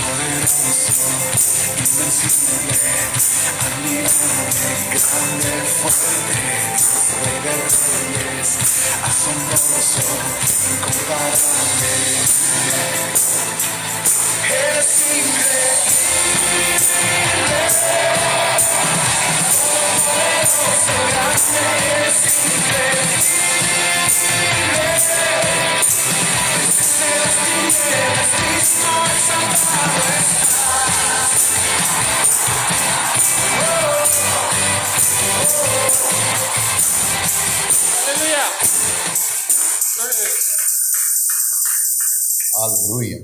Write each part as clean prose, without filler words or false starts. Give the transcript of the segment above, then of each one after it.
Poderoso, invencible, admirable, grande, fuerte, Rey de reyes, asombroso, incomparable. Eres increíble, poderoso, grande, eres increíble. Eres Cristo exaltado estás. Aleluya. Aleluya.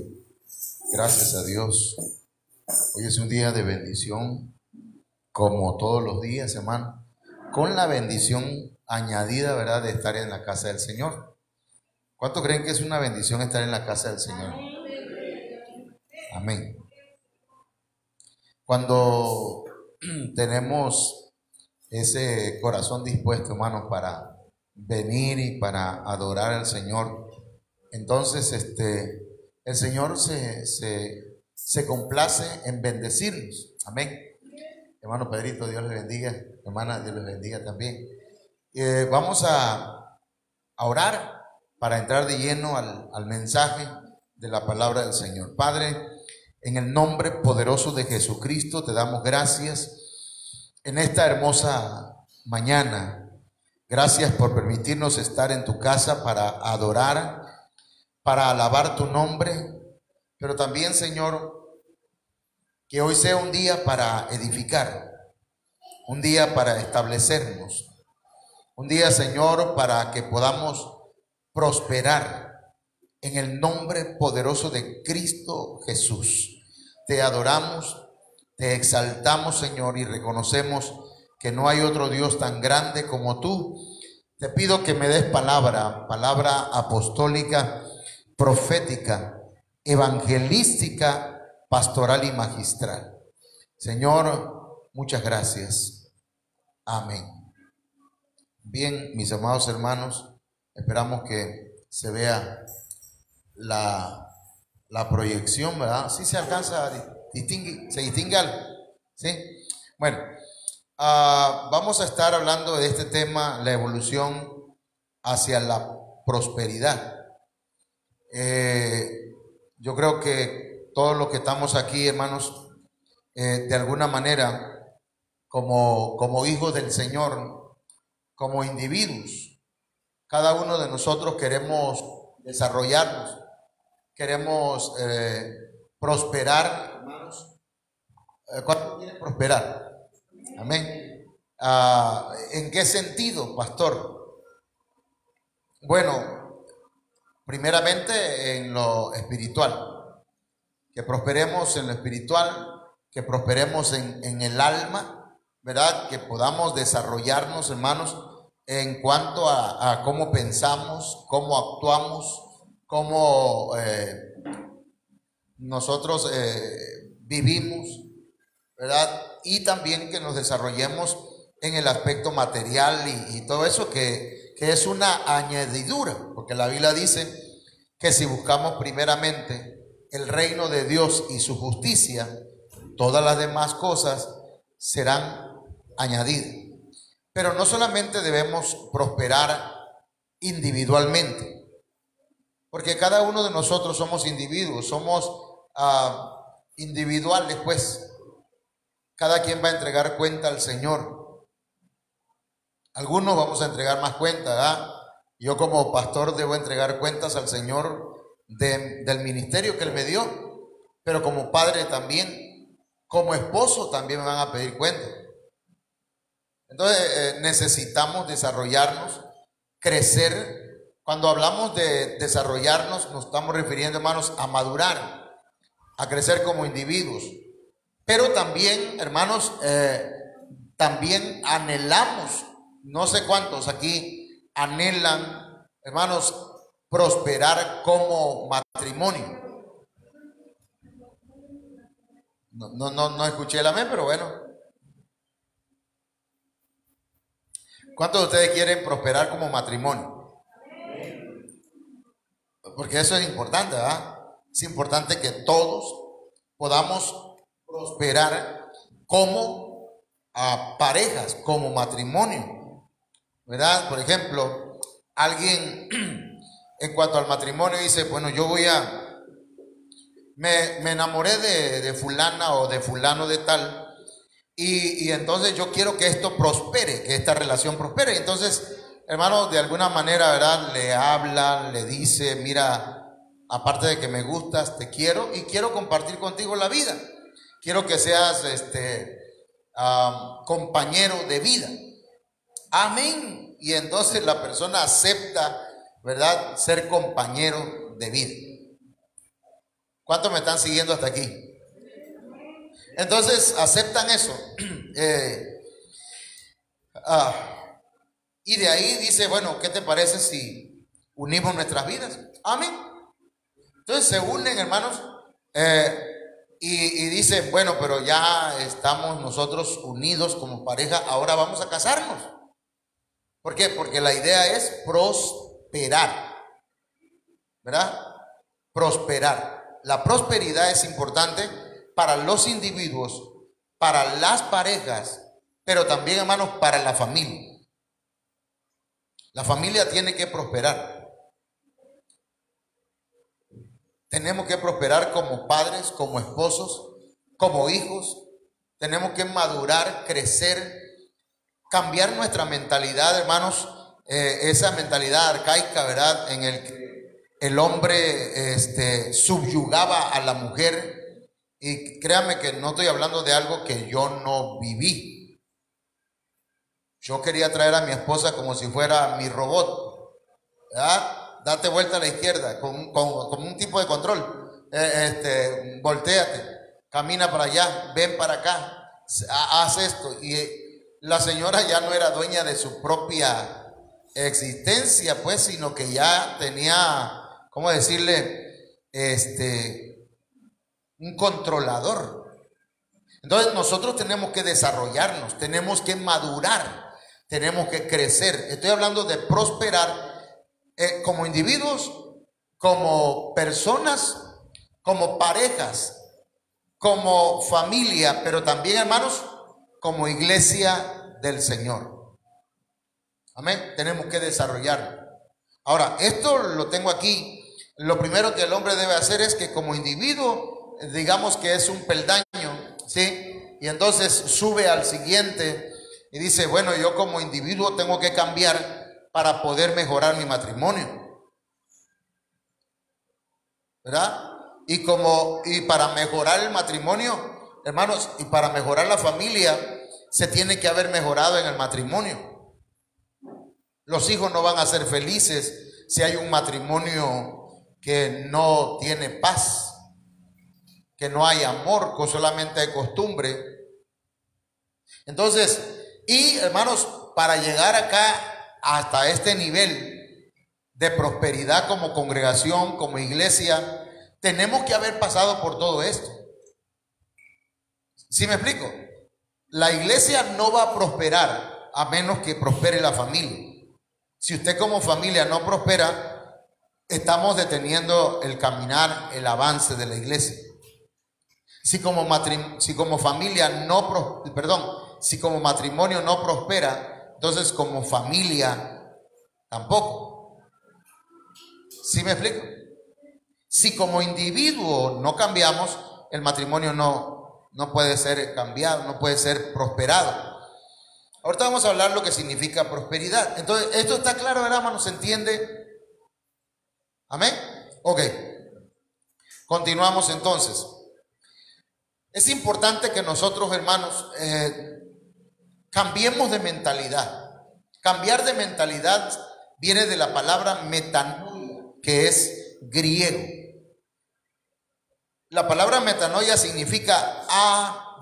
Gracias a Dios. Hoy es un día de bendición, como todos los días, hermano, con la bendición añadida, ¿verdad?, de estar en la casa del Señor. ¿Cuántos creen que es una bendición estar en la casa del Señor? Amén. Cuando tenemos ese corazón dispuesto, hermanos, para venir y para adorar al Señor, entonces el Señor se complace en bendecirnos. Amén. Hermano Pedrito, Dios les bendiga. Hermana, Dios les bendiga también. Vamos a orar para entrar de lleno al mensaje de la palabra del Señor. Padre, en el nombre poderoso de Jesucristo te damos gracias en esta hermosa mañana. Gracias por permitirnos estar en tu casa para adorar, para alabar tu nombre, pero también, Señor, que hoy sea un día para edificar, un día para establecernos, un día, Señor, para que podamos prosperar en el nombre poderoso de Cristo Jesús. Te adoramos, te exaltamos, Señor, y reconocemos que no hay otro Dios tan grande como tú. Te pido que me des palabra apostólica, profética, evangelística, pastoral y magistral. Señor, muchas gracias. Amén. Bien, mis amados hermanos, esperamos que se vea la proyección, ¿verdad? Sí se alcanza a distinguir, se distingue algo, ¿sí? Bueno, vamos a estar hablando de este tema, la evolución hacia la prosperidad. Yo creo que todos los que estamos aquí, hermanos, de alguna manera, como hijos del Señor, como individuos, cada uno de nosotros queremos desarrollarnos, queremos prosperar, hermanos. ¿Cuántos quieren prosperar? Amén. ¿En qué sentido, pastor? Bueno, primeramente en lo espiritual, que prosperemos en lo espiritual, que prosperemos en el alma, ¿verdad? Que podamos desarrollarnos, hermanos, en cuanto a cómo pensamos, cómo actuamos, cómo nosotros vivimos, ¿verdad? Y también que nos desarrollemos en el aspecto material y todo eso que es una añadidura, porque la Biblia dice que si buscamos primeramente el reino de Dios y su justicia, todas las demás cosas serán añadidas. Pero no solamente debemos prosperar individualmente, porque cada uno de nosotros somos individuos, somos individuales, pues. Cada quien va a entregar cuenta al Señor. Algunos vamos a entregar más cuenta, ¿verdad? Yo como pastor debo entregar cuentas al Señor del ministerio que Él me dio, pero como padre también, como esposo también me van a pedir cuenta. Entonces necesitamos desarrollarnos, crecer. Cuando hablamos de desarrollarnos, nos estamos refiriendo, hermanos, a madurar, a crecer como individuos. Pero también, hermanos, también anhelamos, no sé cuántos aquí anhelan, hermanos, prosperar como matrimonio. No escuché el amén, pero bueno. ¿Cuántos de ustedes quieren prosperar como matrimonio? porque eso es importante, ¿verdad? Es importante que todos podamos prosperar como parejas, como matrimonio, ¿verdad? Por ejemplo, alguien en cuanto al matrimonio dice, bueno, me enamoré de fulana o de fulano de tal, y entonces yo quiero que esto prospere, que esta relación prospere. Entonces, hermano, de alguna manera, ¿verdad? Le habla, le dice, mira, aparte de que me gustas, te quiero y quiero compartir contigo la vida. Quiero que seas compañero de vida. Amén. Y entonces la persona acepta, ¿verdad? Ser compañero de vida. ¿Cuántos me están siguiendo hasta aquí? Entonces aceptan eso. Y de ahí dice, bueno, ¿qué te parece si unimos nuestras vidas? Amén. Entonces se unen, hermanos, y dicen, bueno, pero ya estamos nosotros unidos como pareja, ahora vamos a casarnos. ¿Por qué? Porque la idea es prosperar, ¿verdad? Prosperar. La prosperidad es importante para los individuos, para las parejas, pero también, hermanos, para la familia. La familia tiene que prosperar. Tenemos que prosperar como padres, como esposos, como hijos. Tenemos que madurar, crecer, cambiar nuestra mentalidad, hermanos, esa mentalidad arcaica, ¿verdad? En el que el hombre subyugaba a la mujer. Y créanme que no estoy hablando de algo que yo no viví. Yo quería traer a mi esposa como si fuera mi robot, ¿verdad? Date vuelta a la izquierda con un tipo de control. Voltéate, camina para allá, ven para acá, haz esto. Y la señora ya no era dueña de su propia existencia, pues, sino que ya tenía, ¿cómo decirle? Un controlador. Entonces nosotros tenemos que desarrollarnos, tenemos que madurar, tenemos que crecer. Estoy hablando de prosperar como individuos, como personas, como parejas, como familia, pero también, hermanos, como iglesia del Señor. Amén. Tenemos que desarrollarlo. Ahora, esto lo tengo aquí. Lo primero que el hombre debe hacer es que como individuo, digamos que es un peldaño, ¿sí? Y entonces sube al siguiente y dice, bueno, yo como individuo tengo que cambiar para poder mejorar mi matrimonio, ¿verdad? Y para mejorar el matrimonio, hermanos, y para mejorar la familia, se tiene que haber mejorado en el matrimonio. Los hijos no van a ser felices si hay un matrimonio que no tiene paz, que no hay amor, que solamente hay costumbre. Entonces, y hermanos, para llegar acá hasta este nivel de prosperidad como congregación, como iglesia, tenemos que haber pasado por todo esto. ¿Sí me explico? La iglesia no va a prosperar a menos que prospere la familia. Si usted como familia no prospera, estamos deteniendo el caminar, el avance de la iglesia. Si como matrimonio no prospera, entonces como familia tampoco. ¿Sí me explico? Si como individuo no cambiamos, el matrimonio no puede ser cambiado, no puede ser prosperado. Ahorita vamos a hablar lo que significa prosperidad. Entonces, esto está claro, ¿verdad, hermano? ¿Se entiende? ¿Amén? Ok. Continuamos entonces. Es importante que nosotros, hermanos, cambiemos de mentalidad. Cambiar de mentalidad viene de la palabra metanoia, que es griego. La palabra metanoia significa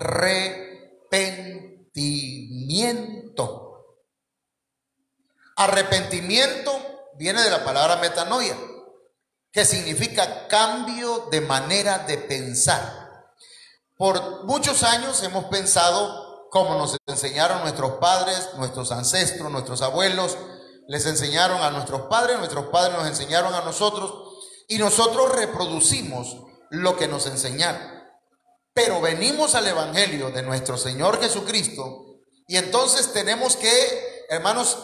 arrepentimiento. Arrepentimiento viene de la palabra metanoia, que significa cambio de manera de pensar. Por muchos años hemos pensado como nos enseñaron nuestros padres, nuestros ancestros, nuestros abuelos, les enseñaron a nuestros padres nos enseñaron a nosotros, y nosotros reproducimos lo que nos enseñaron. Pero venimos al Evangelio de nuestro Señor Jesucristo y entonces tenemos que, hermanos,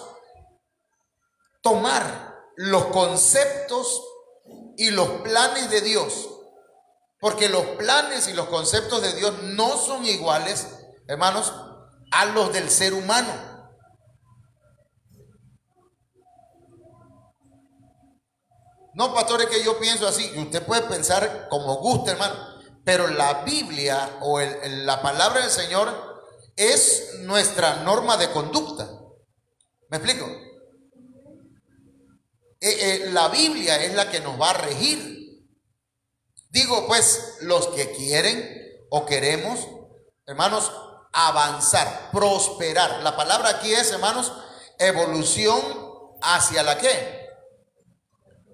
tomar los conceptos y los planes de Dios, porque los planes y los conceptos de Dios no son iguales, hermanos, a los del ser humano. No, pastor, es que yo pienso así. Usted puede pensar como guste, hermano, pero la Biblia o la palabra del Señor es nuestra norma de conducta. ¿Me explico? La Biblia es la que nos va a regir. Digo, pues, los que quieren o queremos, hermanos, avanzar, prosperar. La palabra aquí es, hermanos, evolución hacia la ¿qué?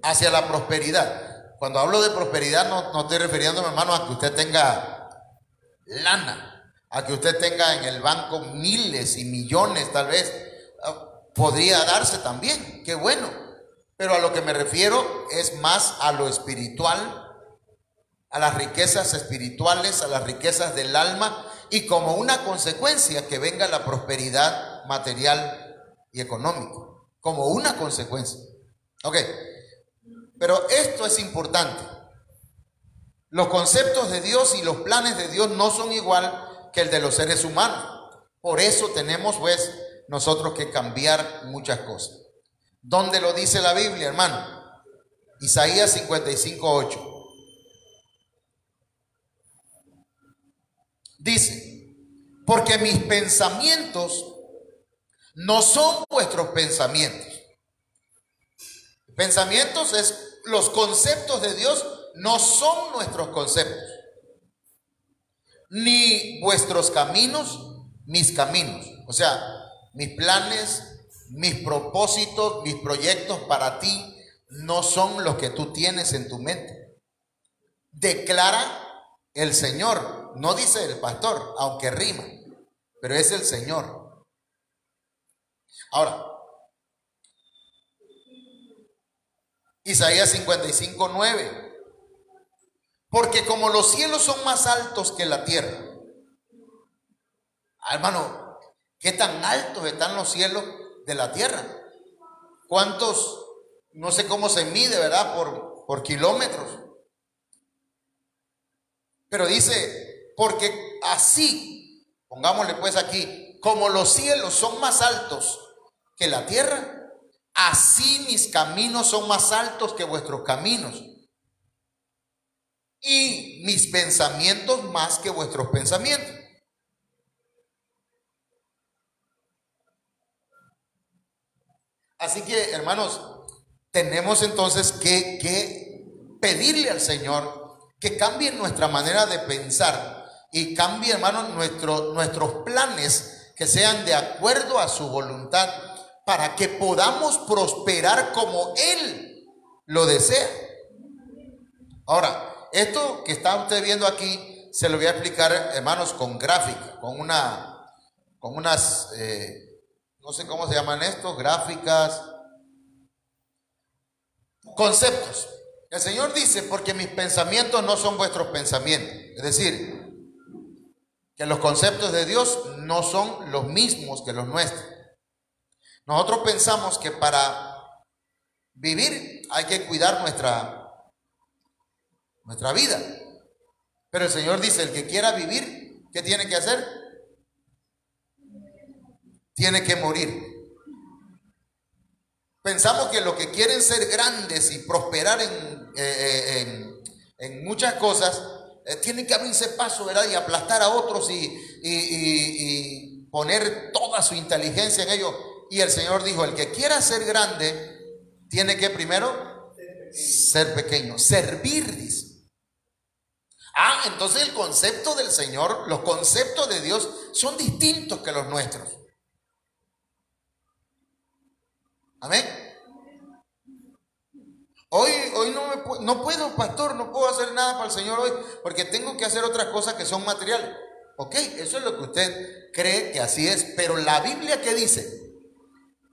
Hacia la prosperidad. Cuando hablo de prosperidad no estoy refiriéndome, hermano, a que usted tenga lana, a que usted tenga en el banco miles y millones, tal vez. Podría darse también, qué bueno. Pero a lo que me refiero es más a lo espiritual, a las riquezas espirituales, a las riquezas del alma, y como una consecuencia que venga la prosperidad material y económica, como una consecuencia. Ok, pero esto es importante. Los conceptos de Dios y los planes de Dios no son igual que el de los seres humanos. Por eso tenemos, pues, nosotros que cambiar muchas cosas. ¿Dónde lo dice la Biblia, hermano? Isaías 55:8. Dice, porque mis pensamientos no son vuestros pensamientos. Pensamientos es los conceptos de Dios, no son nuestros conceptos. Ni vuestros caminos, mis caminos. O sea, mis planes, mis propósitos, mis proyectos para ti no son los que tú tienes en tu mente. Declara el Señor, no dice el pastor, aunque rima, pero es el Señor. Ahora, Isaías 55:9. Porque como los cielos son más altos que la tierra. Hermano, ¿qué tan altos están los cielos de la tierra? ¿Cuántos? No sé cómo se mide, ¿verdad? Por kilómetros. Pero dice, porque así, pongámosle pues aquí, como los cielos son más altos que la tierra, así mis caminos son más altos que vuestros caminos, y mis pensamientos más que vuestros pensamientos. Así que, hermanos, tenemos entonces que pedirle al Señor que cambie nuestra manera de pensar y cambie, hermanos, nuestros planes, que sean de acuerdo a su voluntad, para que podamos prosperar como Él lo desea. Ahora, esto que está usted viendo aquí, se lo voy a explicar, hermanos, con gráfica, con unas, no sé cómo se llaman estos, gráficas, conceptos. El Señor dice, porque mis pensamientos no son vuestros pensamientos. Es decir, que los conceptos de Dios no son los mismos que los nuestros. Nosotros pensamos que para vivir hay que cuidar nuestra vida. Pero el Señor dice, el que quiera vivir, ¿qué tiene que hacer? Tiene que morir. Pensamos que los que quieren ser grandes y prosperar en muchas cosas, tienen que abrirse paso, ¿verdad? Y aplastar a otros y poner toda su inteligencia en ello. Y el Señor dijo, el que quiera ser grande, tiene que primero ser pequeño, servir, dice. Entonces el concepto del Señor, los conceptos de Dios son distintos que los nuestros. Amén. Hoy no puedo, pastor, no puedo hacer nada para el Señor hoy, porque tengo que hacer otras cosas que son materiales. Ok, eso es lo que usted cree que así es, pero la Biblia, ¿qué dice?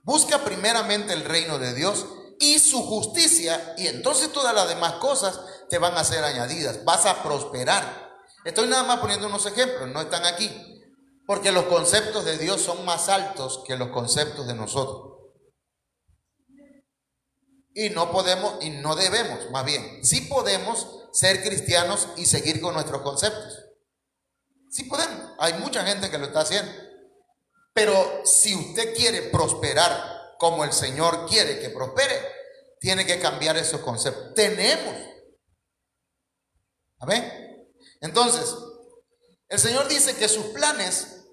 Busca primeramente el reino de Dios y su justicia, y entonces todas las demás cosas te van a ser añadidas. Vas a prosperar. Estoy nada más poniendo unos ejemplos, no están aquí, porque los conceptos de Dios son más altos que los conceptos de nosotros. Y no podemos, y no debemos, más bien, sí podemos ser cristianos y seguir con nuestros conceptos. Sí podemos, hay mucha gente que lo está haciendo. Pero si usted quiere prosperar como el Señor quiere que prospere, tiene que cambiar esos conceptos. Tenemos. ¿Amén? Entonces, el Señor dice que sus planes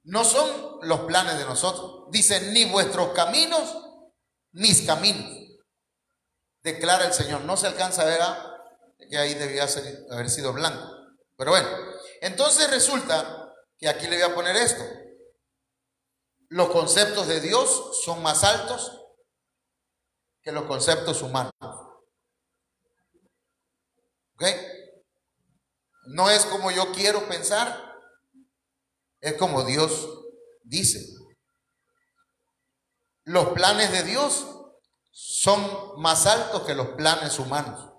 no son los planes de nosotros. Dice, ni vuestros caminos, mis caminos, declara el Señor. No se alcanza a ver, que ahí debía haber sido blanco. Pero bueno, entonces resulta que aquí le voy a poner esto. Los conceptos de Dios son más altos que los conceptos humanos. ¿Ok? No es como yo quiero pensar, es como Dios dice. Los planes de Dios son más altos que los planes humanos.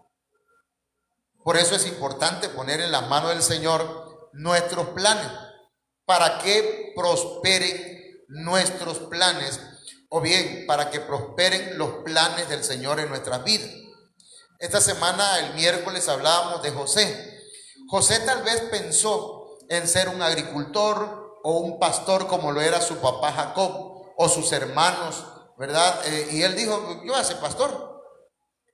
Por eso es importante poner en la mano del Señor nuestros planes, para que prosperen nuestros planes, o bien para que prosperen los planes del Señor en nuestras vidas. Esta semana, el miércoles, hablábamos de José. José tal vez pensó en ser un agricultor o un pastor como lo era su papá Jacob o sus hermanos, ¿verdad? Y él dijo, yo voy a ser pastor.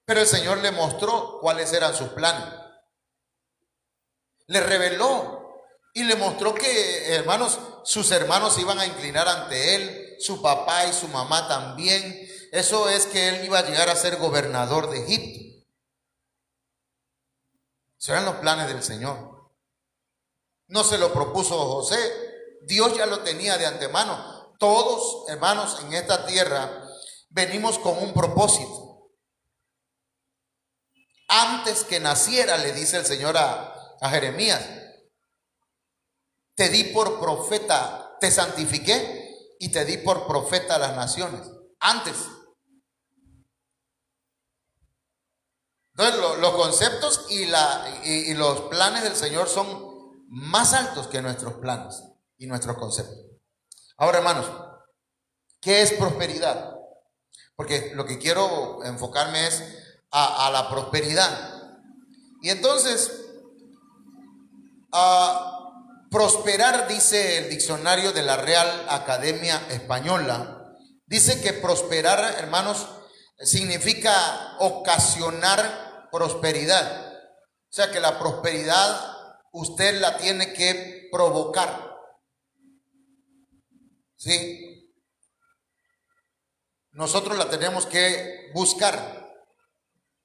Pero el Señor le mostró cuáles eran sus planes. Le reveló y le mostró que, hermanos, sus hermanos se iban a inclinar ante él, su papá y su mamá también. Eso es que él iba a llegar a ser gobernador de Egipto. Esos eran los planes del Señor. No se lo propuso José, Dios ya lo tenía de antemano. Todos, hermanos, en esta tierra venimos con un propósito. Antes que naciera, le dice el Señor a Jeremías, te di por profeta, te santifiqué y te di por profeta a las naciones. Antes. Entonces los conceptos y los planes del Señor son más altos que nuestros planes y nuestros conceptos. Ahora, hermanos, ¿qué es prosperidad? Porque lo que quiero enfocarme es a la prosperidad. Y entonces, prosperar, dice el diccionario de la Real Academia Española, dice que prosperar, hermanos, significa ocasionar prosperidad. O sea que la prosperidad usted la tiene que provocar. ¿Sí? Nosotros la tenemos que buscar.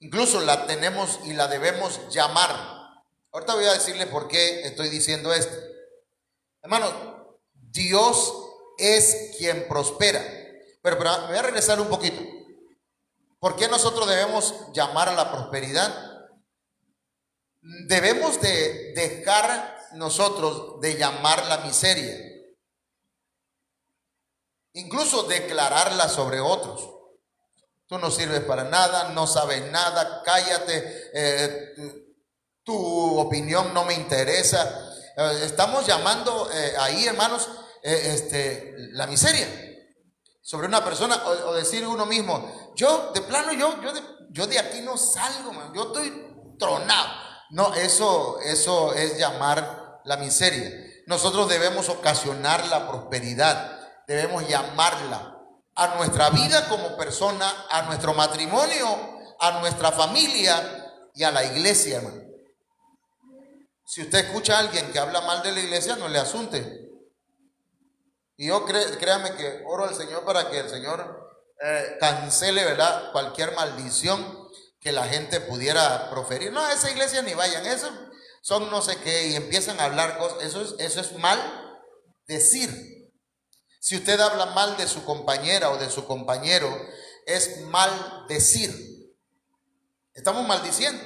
Incluso la tenemos y la debemos llamar. Ahorita voy a decirle por qué estoy diciendo esto. Hermanos, Dios es quien prospera. Pero me voy a regresar un poquito. ¿Por qué nosotros debemos llamar a la prosperidad? Debemos de dejar nosotros de llamar la miseria. Incluso declararla sobre otros. Tú no sirves para nada, no sabes nada, cállate, tu opinión no me interesa. Estamos llamando ahí, hermanos, la miseria sobre una persona, o decir uno mismo, yo de plano, yo de aquí no salgo, man, yo estoy tronado. No, eso es llamar la miseria. Nosotros debemos ocasionar la prosperidad, debemos llamarla a nuestra vida como persona, a nuestro matrimonio, a nuestra familia y a la iglesia, hermano. Si usted escucha a alguien que habla mal de la iglesia, no le asunte. Y yo créame que oro al Señor para que el Señor cancele, ¿verdad?, cualquier maldición que la gente pudiera proferir. No, a esa iglesia ni vayan, eso son no sé qué, y empiezan a hablar cosas. Eso es mal decir. Si usted habla mal de su compañera o de su compañero, es mal decir. Estamos maldiciendo.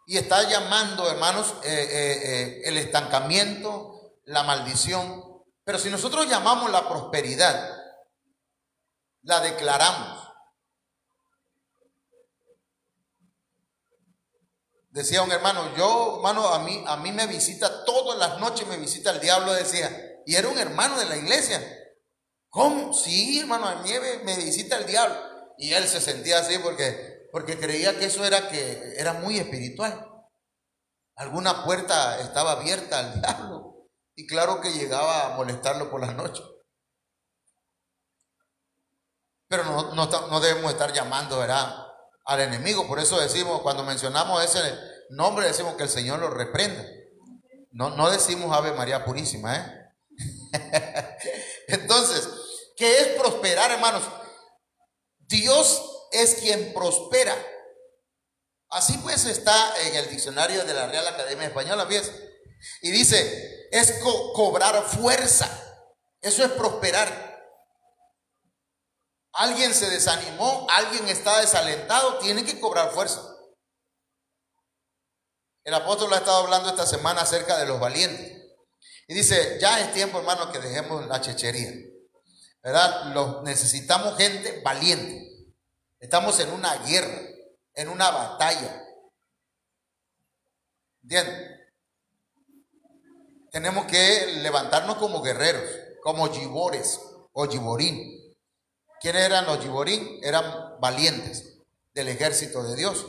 Y está llamando, hermanos, el estancamiento, la maldición. Pero si nosotros llamamos la prosperidad, la declaramos, Decía un hermano, yo, hermano, a mí me visita todas las noches, me visita el diablo, decía. Y era un hermano de la iglesia. ¿Cómo? Sí, hermano, a mí me visita el diablo. Y él se sentía así porque creía que eso era muy espiritual. Alguna puerta estaba abierta al diablo. Y claro que llegaba a molestarlo por las noches. Pero no debemos estar llamando, ¿verdad?, al enemigo. Por eso decimos, cuando mencionamos ese nombre, decimos que el Señor lo reprenda. No decimos Ave María Purísima, Entonces, ¿qué es prosperar, hermanos? Dios es quien prospera. Así pues está en el diccionario de la Real Academia Española, ¿ves? Y dice, es cobrar fuerza. Eso es prosperar. Alguien se desanimó, alguien está desalentado, tiene que cobrar fuerza. El apóstol ha estado hablando esta semana acerca de los valientes. Y dice, ya es tiempo, hermano, que dejemos la chechería, ¿verdad? Necesitamos gente valiente. Estamos en una guerra, en una batalla. ¿Entienden? Tenemos que levantarnos como guerreros, como gibores o giborín. ¿Quiénes eran los giborín? Eran valientes del ejército de Dios.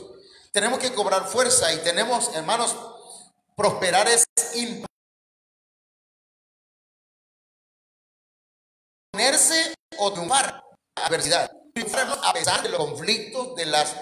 Tenemos que cobrar fuerza y tenemos, hermanos, prosperar es imponerse o triunfar la adversidad. Triunfar a pesar de los conflictos, de las